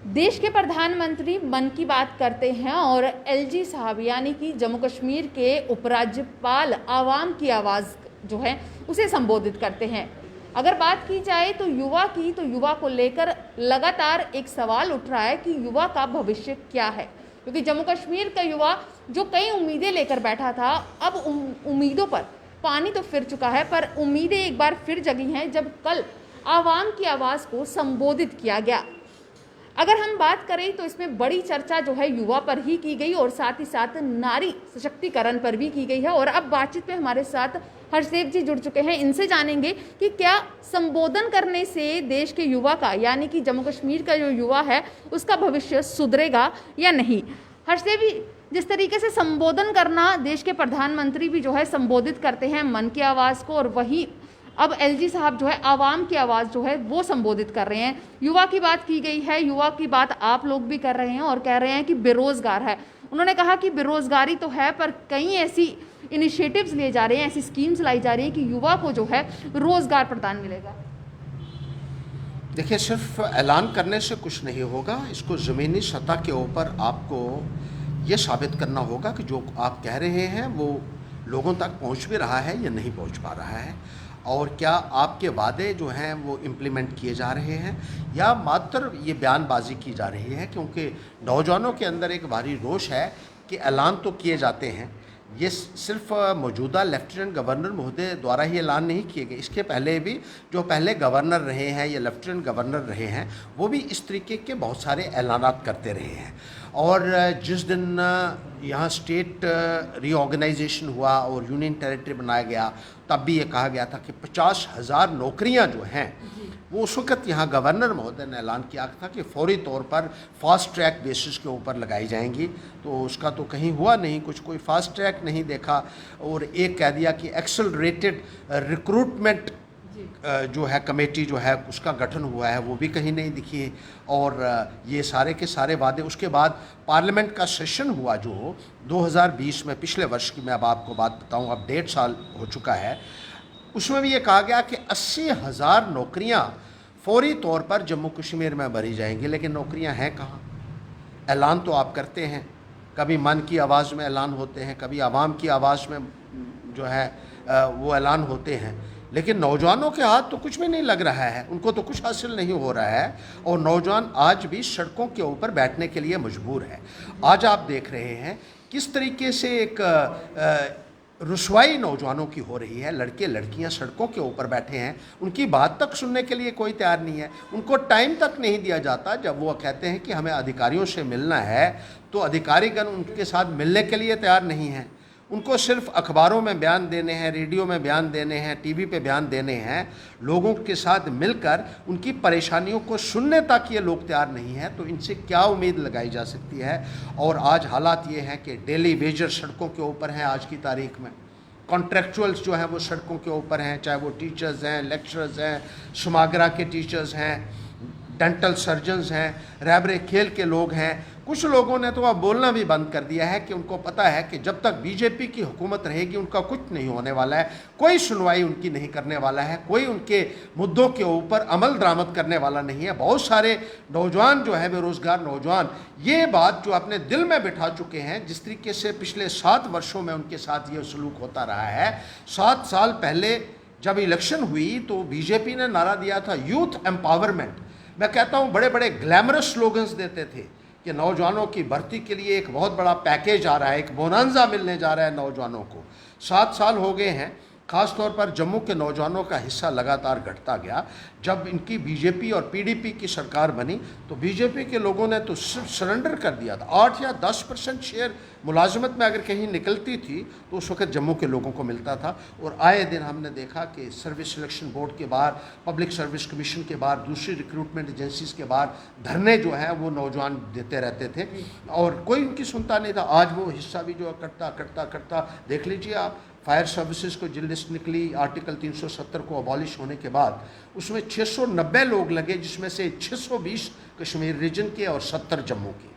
देश के प्रधानमंत्री मन की बात करते हैं और एलजी साहब यानी कि जम्मू कश्मीर के उपराज्यपाल आवाम की आवाज़ जो है उसे संबोधित करते हैं। अगर बात की जाए तो युवा को लेकर लगातार एक सवाल उठ रहा है कि युवा का भविष्य क्या है, क्योंकि जम्मू कश्मीर का युवा जो कई उम्मीदें लेकर बैठा था, अब उम्मीदों पर पानी तो फिर चुका है, पर उम्मीदें एक बार फिर जगी हैं जब कल आवाम की आवाज़ को संबोधित किया गया। अगर हम बात करें तो इसमें बड़ी चर्चा जो है युवा पर ही की गई और साथ ही साथ नारी सशक्तिकरण पर भी की गई है। और अब बातचीत में हमारे साथ हर्षदेव जी जुड़ चुके हैं, इनसे जानेंगे कि क्या संबोधन करने से देश के युवा का यानी कि जम्मू कश्मीर का जो युवा है उसका भविष्य सुधरेगा या नहीं। हर्षदेव जी, जिस तरीके से संबोधन करना देश के प्रधानमंत्री भी जो है संबोधित करते हैं मन की आवाज़ को, और वहीं अब एलजी साहब जो है आवाम की आवाज़ जो है वो संबोधित कर रहे हैं। युवा की बात की गई है, युवा की बात आप लोग भी कर रहे हैं और कह रहे हैं कि बेरोजगार है। उन्होंने कहा कि बेरोजगारी तो है, पर कई ऐसी इनिशिएटिव्स लिए जा रहे हैं, ऐसी स्कीम्स लाई जा रही है कि युवा को जो है रोजगार प्रदान मिलेगा। देखिए, सिर्फ ऐलान करने से कुछ नहीं होगा, इसको ज़मीनी सतह के ऊपर आपको ये साबित करना होगा कि जो आप कह रहे हैं वो लोगों तक पहुंच भी रहा है या नहीं पहुंच पा रहा है, और क्या आपके वादे जो हैं वो इम्प्लीमेंट किए जा रहे हैं या मात्र ये बयानबाजी की जा रही है। क्योंकि नौजवानों के अंदर एक भारी रोष है कि ऐलान तो किए जाते हैं, ये सिर्फ मौजूदा लेफ्टिनेंट गवर्नर महोदय द्वारा ही ऐलान नहीं किए गए, इसके पहले भी जो पहले गवर्नर रहे हैं या लेफ्टिनेंट गवर्नर रहे हैं वो भी इस तरीके के बहुत सारे ऐलानात करते रहे हैं। और जिस दिन यहाँ स्टेट रीऑर्गेनाइजेशन हुआ और यूनियन टेरिटरी बनाया गया, तब भी ये कहा गया था कि 50,000 नौकरियाँ जो हैं वो उस वक़्त यहाँ गवर्नर महोदय ने ऐलान किया था कि फौरी तौर पर फास्ट ट्रैक बेसिस के ऊपर लगाई जाएंगी। तो उसका तो कहीं हुआ नहीं, कोई फास्ट ट्रैक नहीं देखा। और एक कह दिया कि एक्सेलरेटेड रिक्रूटमेंट जो है कमेटी जो है उसका गठन हुआ है, वो भी कहीं नहीं दिखी। और ये सारे के सारे वादे, उसके बाद पार्लियामेंट का सेशन हुआ जो 2020 में, पिछले वर्ष की मैं अब आपको बात बताऊं, अब 1.5 साल हो चुका है, उसमें भी ये कहा गया कि 80,000 नौकरियां फौरी तौर पर जम्मू कश्मीर में भरी जाएंगी। लेकिन नौकरियां हैं कहाँ? ऐलान तो आप करते हैं, कभी मन की आवाज़ में ऐलान होते हैं, कभी आवाम की आवाज़ में जो है वो ऐलान होते हैं, लेकिन नौजवानों के हाथ तो कुछ भी नहीं लग रहा है, उनको तो कुछ हासिल नहीं हो रहा है। और नौजवान आज भी सड़कों के ऊपर बैठने के लिए मजबूर है। आज आप देख रहे हैं किस तरीके से एक रुसवाई नौजवानों की हो रही है। लड़के लड़कियां सड़कों के ऊपर बैठे हैं, उनकी बात तक सुनने के लिए कोई तैयार नहीं है, उनको टाइम तक नहीं दिया जाता। जब वो कहते हैं कि हमें अधिकारियों से मिलना है तो अधिकारीगण उनके साथ मिलने के लिए तैयार नहीं हैं। उनको सिर्फ अखबारों में बयान देने हैं, रेडियो में बयान देने हैं, टीवी पे बयान देने हैं, लोगों के साथ मिलकर उनकी परेशानियों को सुनने तक ये लोग तैयार नहीं हैं। तो इनसे क्या उम्मीद लगाई जा सकती है? और आज हालात ये हैं कि डेली वेजर सड़कों के ऊपर हैं। आज की तारीख में कॉन्ट्रेक्चुअल्स जो हैं वो सड़कों के ऊपर हैं, चाहे वो टीचर्स हैं, लेक्चरर्स हैं, शुमागरा के टीचर्स हैं, डेंटल सर्जन्स हैं, रहबरे खेल के लोग हैं। कुछ लोगों ने तो अब बोलना भी बंद कर दिया है कि उनको पता है कि जब तक बीजेपी की हुकूमत रहेगी उनका कुछ नहीं होने वाला है, कोई सुनवाई उनकी नहीं करने वाला है, कोई उनके मुद्दों के ऊपर अमल दरामद करने वाला नहीं है। बहुत सारे नौजवान जो है, बेरोज़गार नौजवान, ये बात जो अपने दिल में बिठा चुके हैं, जिस तरीके से पिछले 7 वर्षों में उनके साथ ये सलूक होता रहा है। 7 साल पहले जब इलेक्शन हुई तो बीजेपी ने नारा दिया था यूथ एम्पावरमेंट। मैं कहता हूँ बड़े बड़े ग्लैमरस स्लोगन्स देते थे कि नौजवानों की भर्ती के लिए एक बहुत बड़ा पैकेज आ रहा है, एक बोनांजा मिलने जा रहा है नौजवानों को। 7 साल हो गए हैं, ख़ास तौर पर जम्मू के नौजवानों का हिस्सा लगातार घटता गया। जब इनकी बीजेपी और पीडीपी की सरकार बनी तो बीजेपी के लोगों ने तो सिर्फ सरेंडर कर दिया था। 8 या 10% शेयर मुलाजमत में अगर कहीं निकलती थी तो उस वक्त जम्मू के लोगों को मिलता था। और आए दिन हमने देखा कि सर्विस सिलेक्शन बोर्ड के बाहर, पब्लिक सर्विस कमीशन के बाहर, दूसरी रिक्रूटमेंट एजेंसीज के बाहर धरने जो हैं वो नौजवान देते रहते थे और कोई उनकी सुनता नहीं था। आज वो हिस्सा भी जो करता करता करता देख लीजिए आप, फायर सर्विसेज को जो लिस्ट निकली आर्टिकल 370 को अबॉलिश होने के बाद, उसमें 690 लोग लगे, जिसमें से 620 कश्मीर रीजन के और 70 जम्मू के।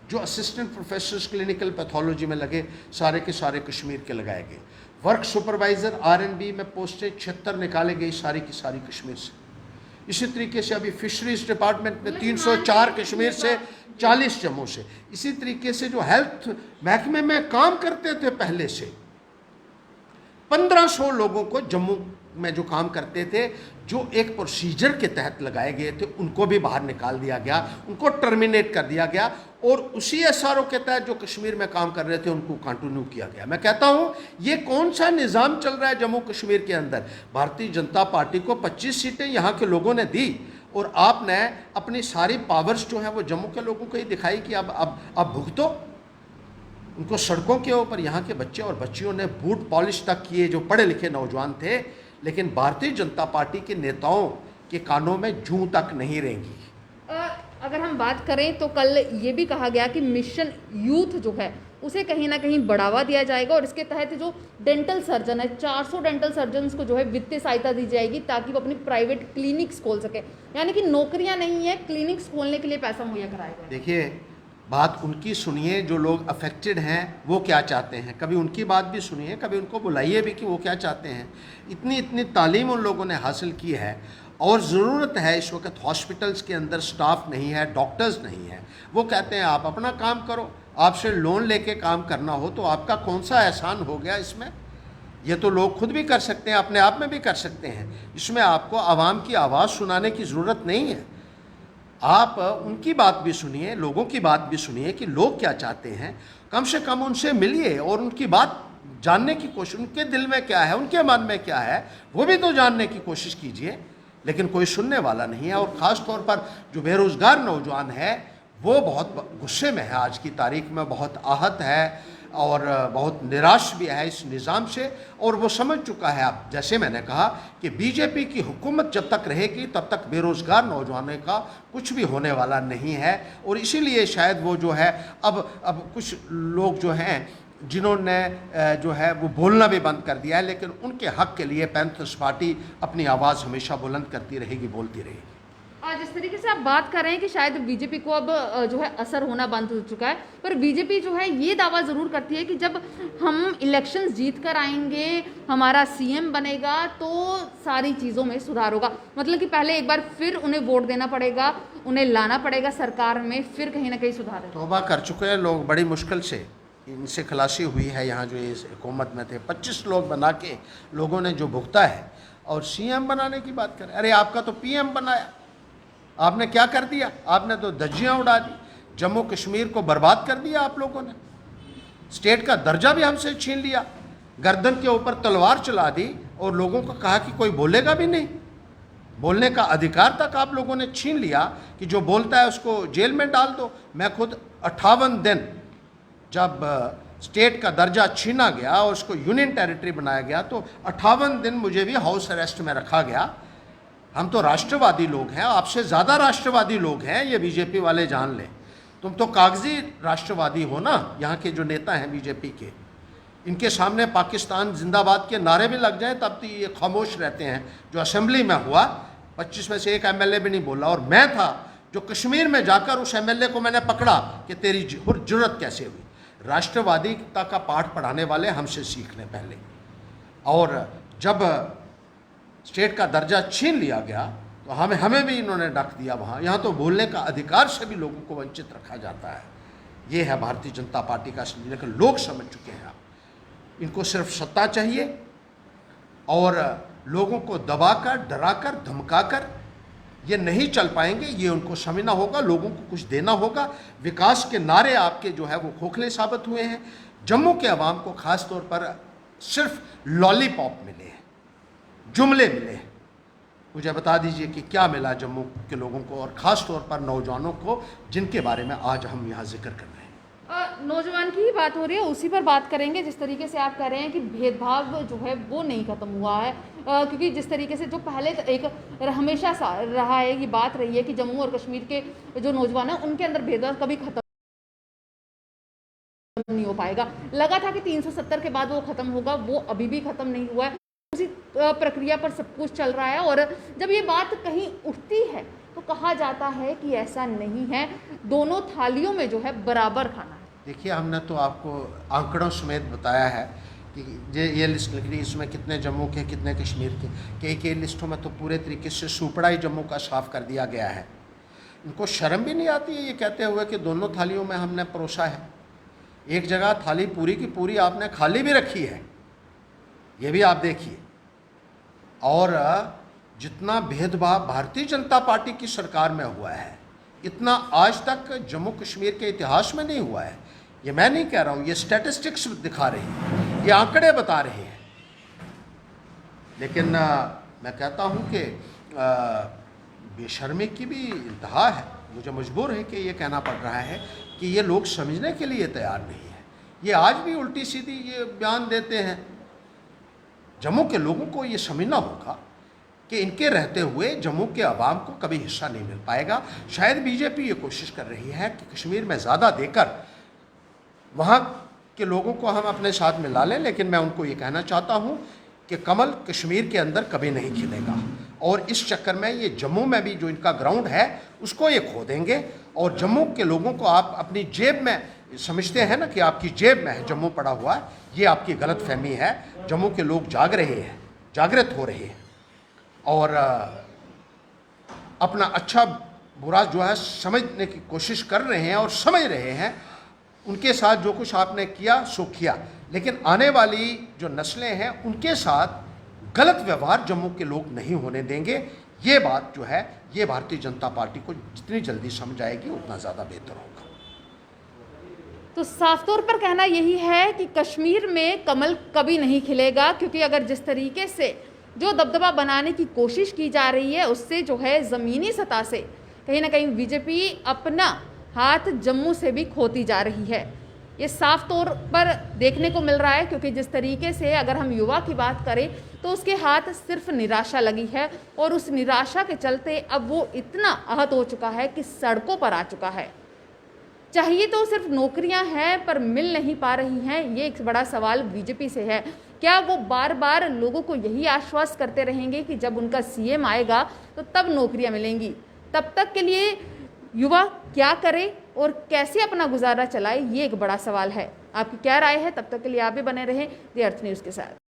जो असिस्टेंट प्रोफेसर्स क्लिनिकल पैथोलॉजी में लगे, सारे के सारे कश्मीर के लगाए गए। वर्क सुपरवाइज़र RNB में पोस्टें 76 निकाले गई, सारी की सारी कश्मीर से। इसी तरीके से अभी फिशरीज डिपार्टमेंट में 304 कश्मीर से, 40 जम्मू से। इसी तरीके से जो हेल्थ महकमे में काम करते थे पहले से 1500 लोगों को जम्मू में जो काम करते थे, जो एक प्रोसीजर के तहत लगाए गए थे, उनको भी बाहर निकाल दिया गया, उनको टर्मिनेट कर दिया गया और उसी एसआरओ के तहत जो कश्मीर में काम कर रहे थे उनको कंटिन्यू किया गया। मैं कहता हूं ये कौन सा निज़ाम चल रहा है जम्मू कश्मीर के अंदर? भारतीय जनता पार्टी को 25 सीटें यहाँ के लोगों ने दी और आपने अपनी सारी पावर्स जो है वो जम्मू के लोगों को ही दिखाई कि अब भुगतो। उनको सड़कों के ऊपर यहाँ के बच्चे और बच्चियों ने बूट पॉलिश तक किए, जो पढ़े लिखे नौजवान थे, लेकिन भारतीय जनता पार्टी के नेताओं के कानों में जूं तक नहीं रहेंगी। अगर हम बात करें तो कल ये भी कहा गया कि मिशन यूथ जो है उसे कहीं ना कहीं बढ़ावा दिया जाएगा और इसके तहत जो डेंटल सर्जन है 400 डेंटल सर्जन को जो है वित्तीय सहायता दी जाएगी ताकि वो अपनी प्राइवेट क्लिनिक्स खोल सके। यानी कि नौकरियां नहीं है, क्लिनिक्स खोलने के लिए पैसा मुहैया कराएगा। देखिए, बात उनकी सुनिए जो लोग अफेक्टेड हैं वो क्या चाहते हैं, कभी उनकी बात भी सुनिए, कभी उनको बुलाइए भी कि वो क्या चाहते हैं। इतनी तालीम उन लोगों ने हासिल की है और ज़रूरत है इस वक्त हॉस्पिटल्स के अंदर स्टाफ नहीं है, डॉक्टर्स नहीं है। वो कहते हैं आप अपना काम करो, आपसे लोन लेके काम करना हो तो आपका कौन सा एहसान हो गया इसमें? ये तो लोग खुद भी कर सकते हैं, अपने आप में भी कर सकते हैं। इसमें आपको आवाम की आवाज़ सुनाने की ज़रूरत नहीं है। आप उनकी बात भी सुनिए, लोगों की बात भी सुनिए कि लोग क्या चाहते हैं। कम से कम उनसे मिलिए और उनकी बात जानने की कोशिश, उनके दिल में क्या है, उनके मन में क्या है, वो भी तो जानने की कोशिश कीजिए। लेकिन कोई सुनने वाला नहीं है और ख़ास तौर पर जो बेरोज़गार नौजवान है वो बहुत गुस्से में है, आज की तारीख में बहुत आहत है और बहुत निराश भी है इस निज़ाम से। और वो समझ चुका है, अब जैसे मैंने कहा कि बीजेपी की हुकूमत जब तक रहेगी तब तक बेरोज़गार नौजवानों का कुछ भी होने वाला नहीं है। और इसीलिए शायद वो जो है अब कुछ लोग जो हैं जिन्होंने जो है वो बोलना भी बंद कर दिया है, लेकिन उनके हक़ के लिए पैंथर्स पार्टी अपनी आवाज़ हमेशा बुलंद करती रहेगी, बोलती रहेगी। जिस तरीके से आप बात कर रहे हैं कि शायद बीजेपी को अब जो है असर होना बंद हो चुका है, पर बीजेपी जो है ये दावा ज़रूर करती है कि जब हम इलेक्शंस जीत कर आएंगे, हमारा सीएम बनेगा तो सारी चीज़ों में सुधार होगा। मतलब कि पहले एक बार फिर उन्हें वोट देना पड़ेगा, उन्हें लाना पड़ेगा सरकार में, फिर कहीं ना कहीं सुधार है। तौबा कर चुके हैं लोग, बड़ी मुश्किल से इनसे खलासी हुई है। यहाँ जो इस हुकूमत में थे 25 लोग बना के लोगों ने जो भुगता है, और सीएम बनाने की बात करें, अरे आपका तो पीएम बनाया, आपने क्या कर दिया? आपने तो धज्जियाँ उड़ा दी, जम्मू कश्मीर को बर्बाद कर दिया आप लोगों ने। स्टेट का दर्जा भी हमसे छीन लिया, गर्दन के ऊपर तलवार चला दी और लोगों को कहा कि कोई बोलेगा भी नहीं। बोलने का अधिकार तक आप लोगों ने छीन लिया कि जो बोलता है उसको जेल में डाल दो। मैं खुद 58 दिन जब स्टेट का दर्जा छीना गया और उसको यूनियन टेरिटरी बनाया गया तो 58 दिन मुझे भी हाउस अरेस्ट में रखा गया। हम तो राष्ट्रवादी लोग हैं, आपसे ज़्यादा राष्ट्रवादी लोग हैं, ये बीजेपी वाले जान लें। तुम तो कागजी राष्ट्रवादी हो ना, यहाँ के जो नेता हैं बीजेपी के, इनके सामने पाकिस्तान जिंदाबाद के नारे भी लग जाएं तब तो ये खामोश रहते हैं। जो असेंबली में हुआ 25 में से एक एमएलए भी नहीं बोला, और मैं था जो कश्मीर में जाकर उस एमएलए को मैंने पकड़ा कि तेरी जुर्रत कैसे हुई। राष्ट्रवादिता का पाठ पढ़ाने वाले हमसे सीख लें पहले। और जब स्टेट का दर्जा छीन लिया गया तो हमें भी इन्होंने डक दिया वहाँ। यहाँ तो बोलने का अधिकार से भी लोगों को वंचित रखा जाता है। ये है भारतीय जनता पार्टी का असली, लेकिन लोग समझ चुके हैं अब इनको सिर्फ सत्ता चाहिए और लोगों को दबाकर, डराकर, धमकाकर ये नहीं चल पाएंगे। ये उनको समझना होगा, लोगों को कुछ देना होगा। विकास के नारे आपके जो है वो खोखले साबित हुए हैं। जम्मू के अवाम को ख़ास तौर पर सिर्फ लॉलीपॉप मिले हैं, जुमले मिले हैं। मुझे बता दीजिए कि क्या मिला जम्मू के लोगों को और ख़ास तौर पर नौजवानों को, जिनके बारे में आज हम यहाँ जिक्र कर रहे हैं। नौजवान की ही बात हो रही है, उसी पर बात करेंगे। जिस तरीके से आप कह रहे हैं कि भेदभाव जो है वो नहीं ख़त्म हुआ है, क्योंकि जिस तरीके से जो पहले एक हमेशा सा रहा है, ये बात रही है कि जम्मू और कश्मीर के जो नौजवान हैं उनके अंदर भेदभाव कभी ख़त्म नहीं हो पाएगा। लगा था कि 370 के बाद वो ख़त्म होगा, वो अभी भी ख़त्म नहीं हुआ है। उसी प्रक्रिया पर सब कुछ चल रहा है। और जब ये बात कहीं उठती है तो कहा जाता है कि ऐसा नहीं है, दोनों थालियों में जो है बराबर खाना है। देखिए, हमने तो आपको आंकड़ों समेत बताया है कि ये लिस्ट निकली, इसमें कितने जम्मू के कितने कश्मीर के, कई लिस्टों में तो पूरे तरीके से सुपड़ा ही जम्मू का साफ कर दिया गया है। इनको शर्म भी नहीं आती है ये कहते हुए कि दोनों थालियों में हमने परोसा है। एक जगह थाली पूरी की पूरी आपने खाली भी रखी है, ये भी आप देखिए। और जितना भेदभाव भारतीय जनता पार्टी की सरकार में हुआ है, इतना आज तक जम्मू कश्मीर के इतिहास में नहीं हुआ है। ये मैं नहीं कह रहा हूँ, ये स्टैटिस्टिक्स दिखा रही है, ये आंकड़े बता रहे हैं। लेकिन मैं कहता हूँ कि बेशर्मी की भी इंतहा है। मुझे मजबूर है कि ये कहना पड़ रहा है कि ये लोग समझने के लिए तैयार नहीं है। ये आज भी उल्टी सीधी ये बयान देते हैं। जम्मू के लोगों को ये समझना होगा कि इनके रहते हुए जम्मू के अवाम को कभी हिस्सा नहीं मिल पाएगा। शायद बीजेपी ये कोशिश कर रही है कि कश्मीर में ज़्यादा देकर वहाँ के लोगों को हम अपने साथ मिला लें, लेकिन मैं उनको ये कहना चाहता हूँ कि कमल कश्मीर के अंदर कभी नहीं खिलेगा। और इस चक्कर में ये जम्मू में भी जो इनका ग्राउंड है उसको ये खो देंगे। और जम्मू के लोगों को आप अपनी जेब में समझते हैं ना कि आपकी जेब में है जम्मू पड़ा हुआ है, ये आपकी गलत फहमी है। जम्मू के लोग जाग रहे हैं, जागृत हो रहे हैं और अपना अच्छा बुरा जो है समझने की कोशिश कर रहे हैं और समझ रहे हैं। उनके साथ जो कुछ आपने किया सो किया, लेकिन आने वाली जो नस्लें हैं उनके साथ गलत व्यवहार जम्मू के लोग नहीं होने देंगे। ये बात जो है ये भारतीय जनता पार्टी को जितनी जल्दी समझ आएगी उतना ज़्यादा बेहतर होगा। तो साफ तौर पर कहना यही है कि कश्मीर में कमल कभी नहीं खिलेगा, क्योंकि अगर जिस तरीके से जो दबदबा बनाने की कोशिश की जा रही है उससे जो है ज़मीनी सतह से कहीं ना कहीं बीजेपी अपना हाथ जम्मू से भी खोती जा रही है। ये साफ तौर पर देखने को मिल रहा है, क्योंकि जिस तरीके से अगर हम युवा की बात करें तो उसके हाथ सिर्फ निराशा लगी है और उस निराशा के चलते अब वो इतना आहत हो चुका है कि सड़कों पर आ चुका है। चाहिए तो सिर्फ नौकरियां हैं पर मिल नहीं पा रही हैं। ये एक बड़ा सवाल बीजेपी से है। क्या वो बार बार लोगों को यही आश्वस्त करते रहेंगे कि जब उनका सीएम आएगा तो तब नौकरियां मिलेंगी? तब तक के लिए युवा क्या करे और कैसे अपना गुजारा चलाए, ये एक बड़ा सवाल है। आपकी क्या राय है? तब तक के लिए आप भी बने रहें द अर्थ न्यूज़ के साथ।